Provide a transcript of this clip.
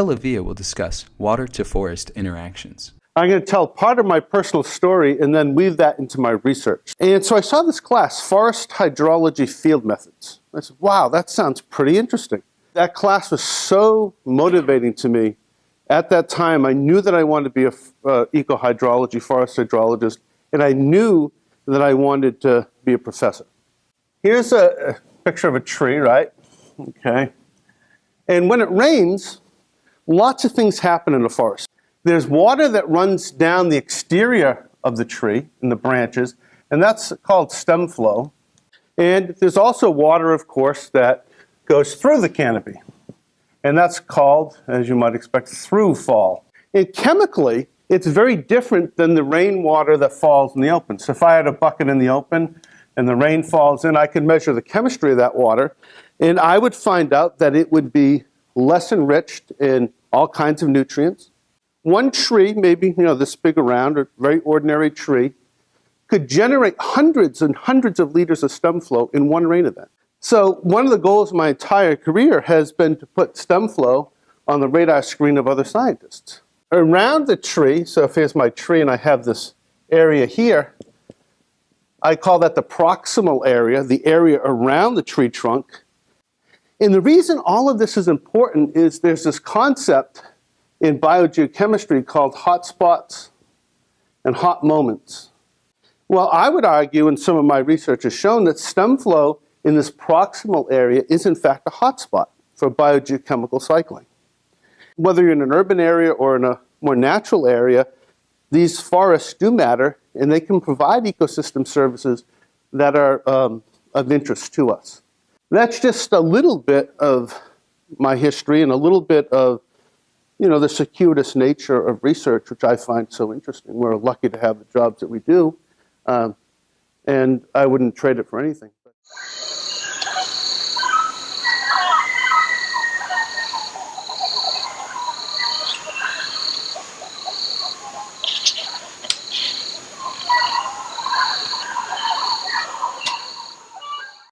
Levia will discuss water-to-forest interactions. I'm going to tell part of my personal story and then weave that into my research. And so I saw this class, Forest Hydrology Field Methods. I said, wow, that sounds pretty interesting. That class was so motivating to me. At that time, I knew that I wanted to be an eco-hydrology, forest hydrologist, and I knew that I wanted to be a professor. Here's a picture of a tree, right? Okay. And when it rains, lots of things happen in a forest. There's water that runs down the exterior of the tree in the branches, and that's called Stemflow. And there's also water, of course, that goes through the canopy. And that's called, as you might expect, throughfall. And chemically, it's very different than the rainwater that falls in the open. So if I had a bucket in the open and the rain falls in, I could measure the chemistry of that water, and I would find out that it would be less enriched in all kinds of nutrients. One tree, maybe this big around, a very ordinary tree, could generate hundreds and hundreds of liters of Stemflow in one rain event. So one of the goals of my entire career has been to put Stemflow on the radar screen of other scientists. Around the tree, so if here's my tree and I have this area here, I call that the proximal area, the area around the tree trunk. And the reason all of this is important is there's this concept in biogeochemistry called hotspots and hot moments. Well, I would argue, and some of my research has shown, that Stemflow in this proximal area is in fact a hotspot for biogeochemical cycling. Whether you're in an urban area or in a more natural area, these forests do matter, and they can provide ecosystem services that are of interest to us. That's just a little bit of my history and a little bit of the circuitous nature of research, which I find so interesting. We're lucky to have the jobs that we do, and I wouldn't trade it for anything.